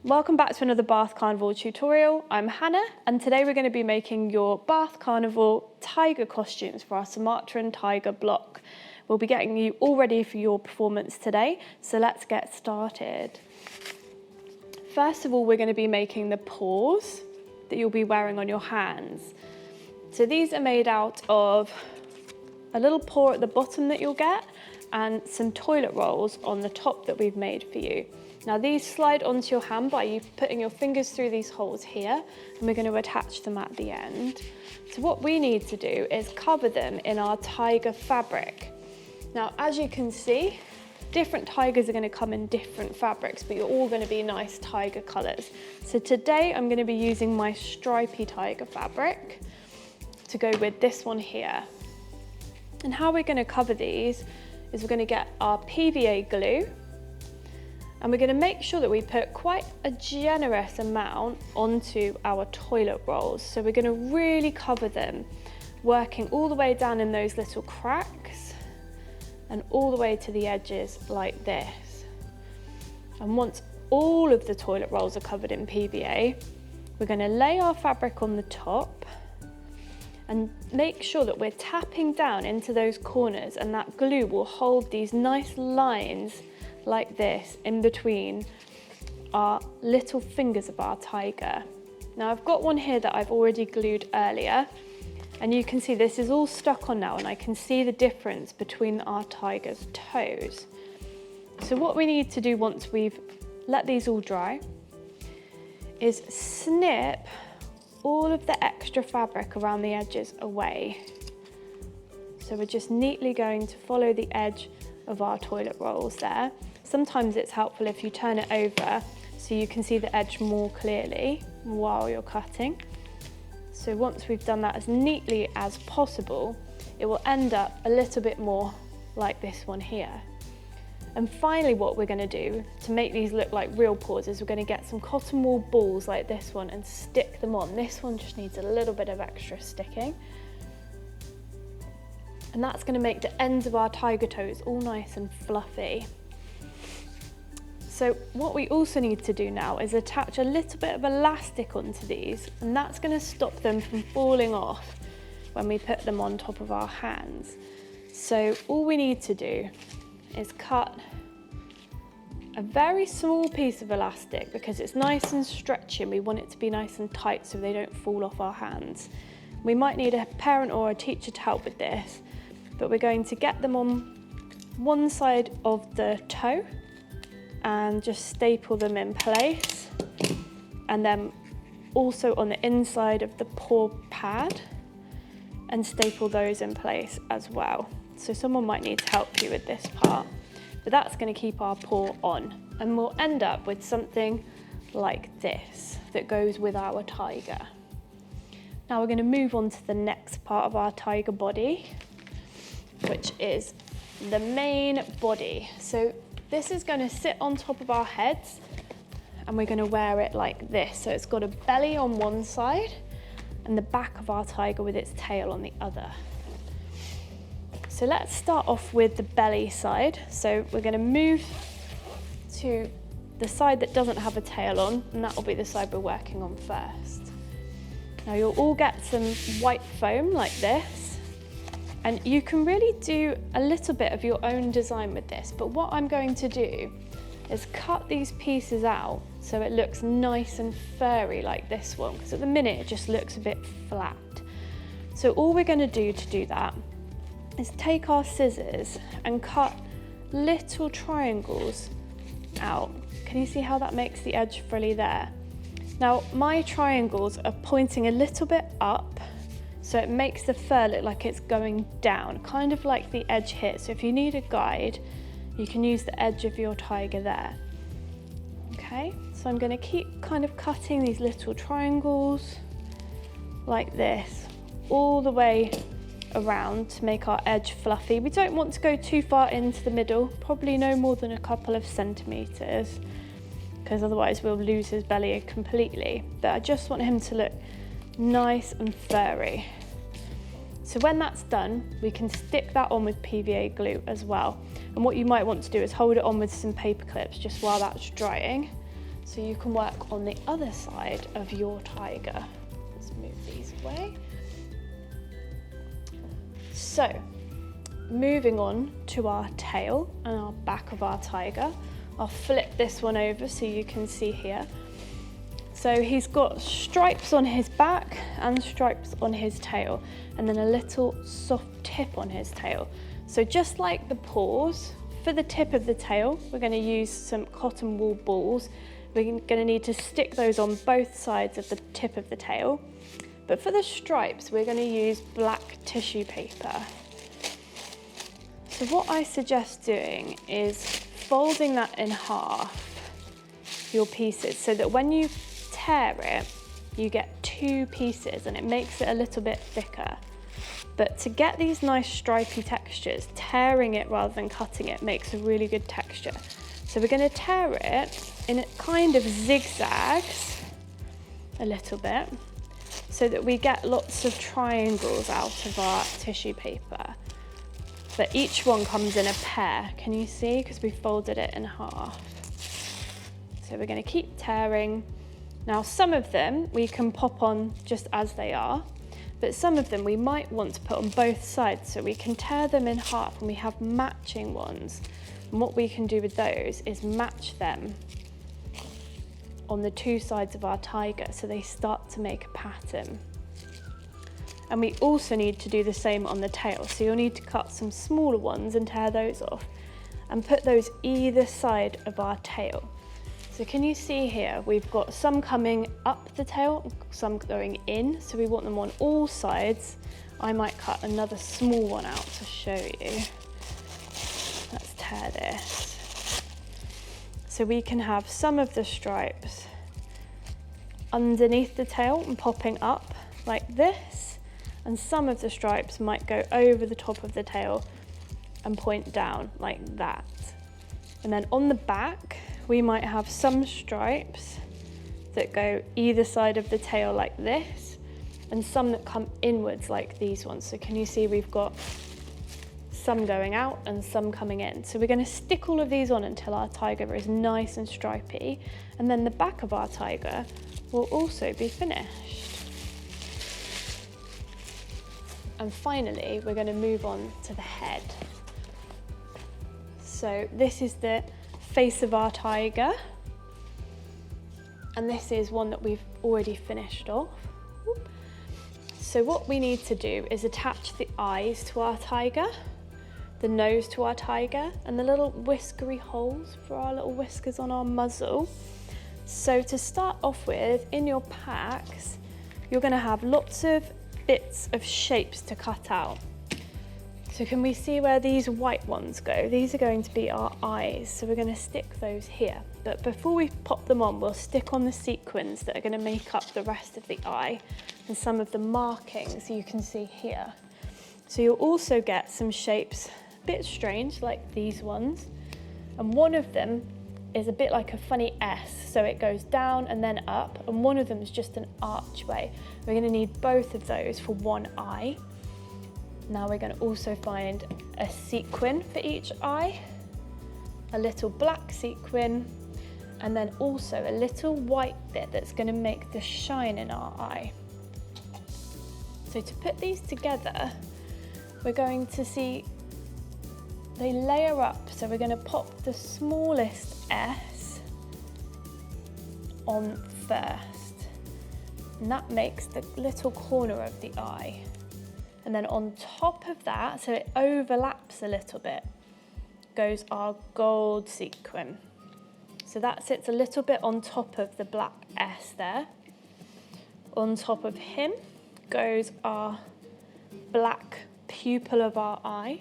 Welcome back to another Bath Carnival tutorial. I'm Hannah and today we're going to be making your Bath Carnival tiger costumes for our Sumatran Tiger block. We'll be getting you all ready for your performance today, so let's get started. First of all, we're going to be making the paws that you'll be wearing on your hands. So these are made out of a little paw at the bottom that you'll get and some toilet rolls on the top that we've made for you. Now these slide onto your hand by you putting your fingers through these holes here, and we're going to attach them at the end. So what we need to do is cover them in our tiger fabric. Now as you can see, different tigers are going to come in different fabrics, but you're all going to be nice tiger colours. So today I'm going to be using my stripy tiger fabric to go with this one here. And how we're going to cover these is we're going to get our PVA glue, and we're going to make sure that we put quite a generous amount onto our toilet rolls. So we're going to really cover them, working all the way down in those little cracks and all the way to the edges like this. And once all of the toilet rolls are covered in PVA, we're going to lay our fabric on the top and make sure that we're tapping down into those corners, and that glue will hold these nice lines like this in between our little fingers of our tiger. Now I've got one here that I've already glued earlier, and you can see this is all stuck on now, and I can see the difference between our tiger's toes. So what we need to do once we've let these all dry is snip all of the extra fabric around the edges away. So we're just neatly going to follow the edge of our toilet rolls there. Sometimes it's helpful if you turn it over so you can see the edge more clearly while you're cutting. So once we've done that as neatly as possible, it will end up a little bit more like this one here. And finally, what we're going to do to make these look like real paws is we're going to get some cotton wool balls like this one and stick them on. This one just needs a little bit of extra sticking. And that's going to make the ends of our tiger toes all nice and fluffy. So what we also need to do now is attach a little bit of elastic onto these, and that's going to stop them from falling off when we put them on top of our hands. So all we need to do is cut a very small piece of elastic because it's nice and stretchy and we want it to be nice and tight so they don't fall off our hands. We might need a parent or a teacher to help with this, but we're going to get them on one side of the toe and just staple them in place, and then also on the inside of the paw pad and staple those in place as well. So someone might need to help you with this part, but that's going to keep our paw on, and we'll end up with something like this that goes with our tiger. Now we're going to move on to the next part of our tiger body, which is the main body. So this is going to sit on top of our heads, and we're going to wear it like this. So it's got a belly on one side and the back of our tiger with its tail on the other. So let's start off with the belly side. So we're going to move to the side that doesn't have a tail on, and that will be the side we're working on first. Now you'll all get some white foam like this, and you can really do a little bit of your own design with this, but what I'm going to do is cut these pieces out so it looks nice and furry like this one, because at the minute it just looks a bit flat. So all we're going to do that is take our scissors and cut little triangles out. Can you see how that makes the edge frilly there? Now my triangles are pointing a little bit up, so it makes the fur look like it's going down, kind of like the edge here. So if you need a guide, you can use the edge of your tiger there. Okay, so I'm going to keep kind of cutting these little triangles like this all the way around to make our edge fluffy. We don't want to go too far into the middle, probably no more than a couple of centimetres, because otherwise we'll lose his belly completely. But I just want him to look nice and furry. So when that's done, we can stick that on with PVA glue as well. And what you might want to do is hold it on with some paper clips just while that's drying, so you can work on the other side of your tiger. Let's move these away. So, moving on to our tail and our back of our tiger. I'll flip this one over so you can see here. So he's got stripes on his back and stripes on his tail, and then a little soft tip on his tail. So just like the paws, for the tip of the tail, we're going to use some cotton wool balls. We're going to need to stick those on both sides of the tip of the tail. But for the stripes, we're going to use black tissue paper. So what I suggest doing is folding that in half, your pieces, so that when you tear it, you get two pieces and it makes it a little bit thicker. But to get these nice stripy textures, tearing it rather than cutting it makes a really good texture. So we're going to tear it in kind of zigzags a little bit so that we get lots of triangles out of our tissue paper. But each one comes in a pair, can you see? Because we folded it in half. So we're going to keep tearing. Now some of them we can pop on just as they are, but some of them we might want to put on both sides, so we can tear them in half and we have matching ones. And what we can do with those is match them on the two sides of our tiger so they start to make a pattern. And we also need to do the same on the tail, so you'll need to cut some smaller ones and tear those off and put those either side of our tail. So can you see here, we've got some coming up the tail, some going in, so we want them on all sides. I might cut another small one out to show you. Let's tear this. So we can have some of the stripes underneath the tail and popping up like this, and some of the stripes might go over the top of the tail and point down like that. And then on the back, we might have some stripes that go either side of the tail like this, and some that come inwards like these ones. So can you see we've got some going out and some coming in. So we're going to stick all of these on until our tiger is nice and stripy, and then the back of our tiger will also be finished. And finally, we're going to move on to the head. So this is the face of our tiger, and this is one that we've already finished off. So what we need to do is attach the eyes to our tiger, the nose to our tiger, and the little whiskery holes for our little whiskers on our muzzle. So to start off with, in your packs, you're going to have lots of bits of shapes to cut out. So can we see where these white ones go? These are going to be our eyes, so we're going to stick those here. But before we pop them on, we'll stick on the sequins that are going to make up the rest of the eye and some of the markings you can see here. So you'll also get some shapes a bit strange, like these ones. And one of them is a bit like a funny S, so it goes down and then up, and one of them is just an archway. We're going to need both of those for one eye. Now we're going to also find a sequin for each eye, a little black sequin, and then also a little white bit that's going to make the shine in our eye. So to put these together, we're going to see they layer up. So we're going to pop the smallest S on first, and that makes the little corner of the eye. And then on top of that, so it overlaps a little bit, goes our gold sequin. So that sits a little bit on top of the black S there. On top of him goes our black pupil of our eye.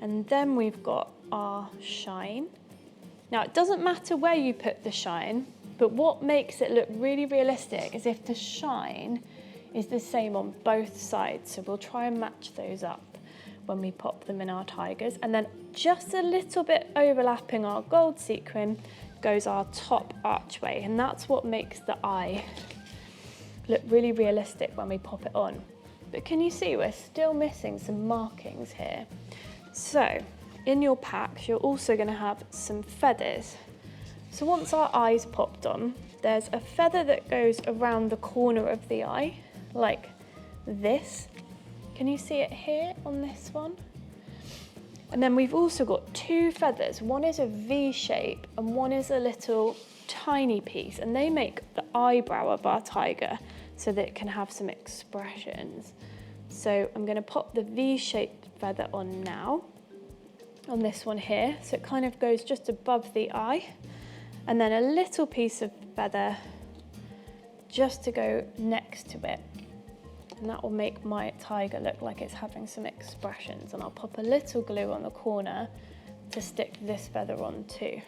And then we've got our shine. Now it doesn't matter where you put the shine, but what makes it look really realistic is if the shine is the same on both sides. So we'll try and match those up when we pop them in our tigers. And then just a little bit overlapping our gold sequin goes our top archway, and that's what makes the eye look really realistic when we pop it on. But can you see we're still missing some markings here? So in your packs, you're also going to have some feathers So once our eye's popped on, there's a feather that goes around the corner of the eye, like this. Can you see it here on this one? And then we've also got two feathers. One is a V shape and one is a little tiny piece, and they make the eyebrow of our tiger so that it can have some expressions. So I'm going to pop the V-shaped feather on now, on this one here. So it kind of goes just above the eye, and then a little piece of feather just to go next to it. And that will make my tiger look like it's having some expressions. And I'll pop a little glue on the corner to stick this feather on too.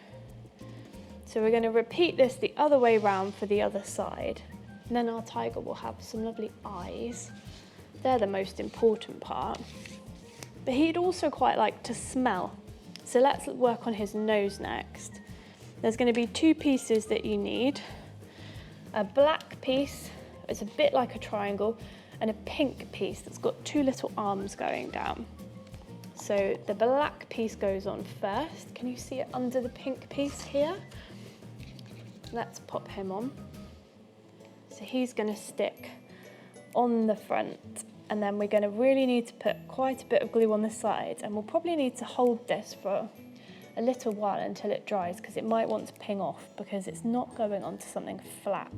So we're going to repeat this the other way round for the other side. And then our tiger will have some lovely eyes. They're the most important part. But he'd also quite like to smell. So let's work on his nose next. There's going to be two pieces that you need. A black piece, it's a bit like a triangle, and a pink piece that's got two little arms going down. So the black piece goes on first. Can you see it under the pink piece here? Let's pop him on. So he's going to stick on the front, and then we're going to really need to put quite a bit of glue on the sides, and we'll probably need to hold this for a little while until it dries, because it might want to ping off because it's not going onto something flat.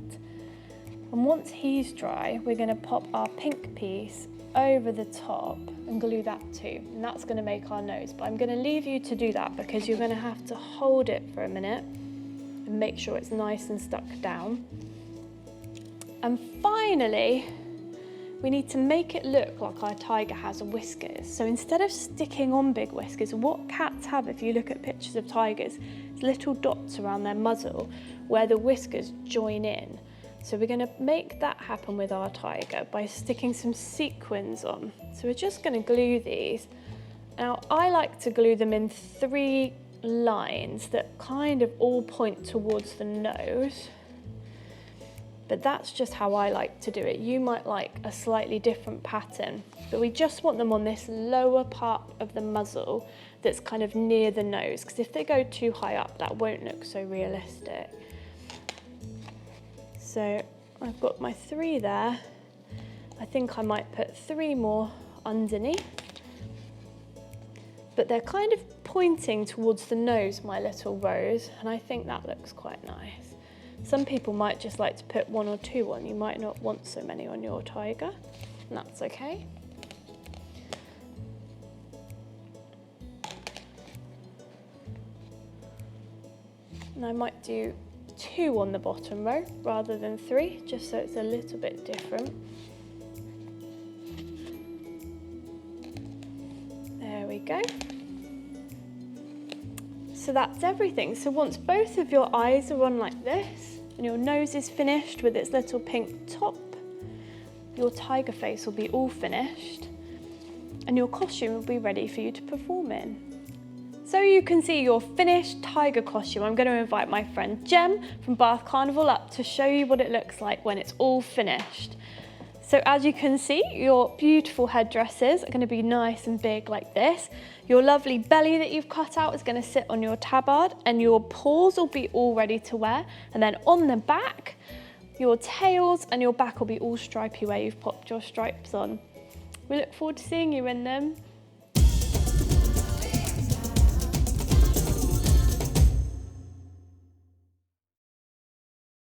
And once he's dry, we're going to pop our pink piece over the top and glue that too, and that's going to make our nose. But I'm going to leave you to do that because you're going to have to hold it for a minute and make sure it's nice and stuck down. And finally, we need to make it look like our tiger has whiskers. So instead of sticking on big whiskers, what cats have, if you look at pictures of tigers, is little dots around their muzzle where the whiskers join in. So we're going to make that happen with our tiger by sticking some sequins on. So we're just going to glue these. Now, I like to glue them in 3 lines that kind of all point towards the nose. But that's just how I like to do it. You might like a slightly different pattern, but we just want them on this lower part of the muzzle that's kind of near the nose, because if they go too high up, that won't look so realistic. So I've got my 3 there. I think I might put 3 more underneath, but they're kind of pointing towards the nose, my little rows, and I think that looks quite nice. Some people might just like to put 1 or 2 on. You might not want so many on your tiger, and that's okay. And I might do 2 on the bottom row rather than 3, just so it's a little bit different. There we go. So that's everything. So once both of your eyes are on like this, and your nose is finished with its little pink top, your tiger face will be all finished, and your costume will be ready for you to perform in. So you can see your finished tiger costume. I'm going to invite my friend Jem from Bath Carnival up to show you what it looks like when it's all finished. So as you can see, your beautiful headdresses are going to be nice and big like this. Your lovely belly that you've cut out is going to sit on your tabard, and your paws will be all ready to wear. And then on the back, your tails and your back will be all stripy where you've popped your stripes on. We look forward to seeing you in them.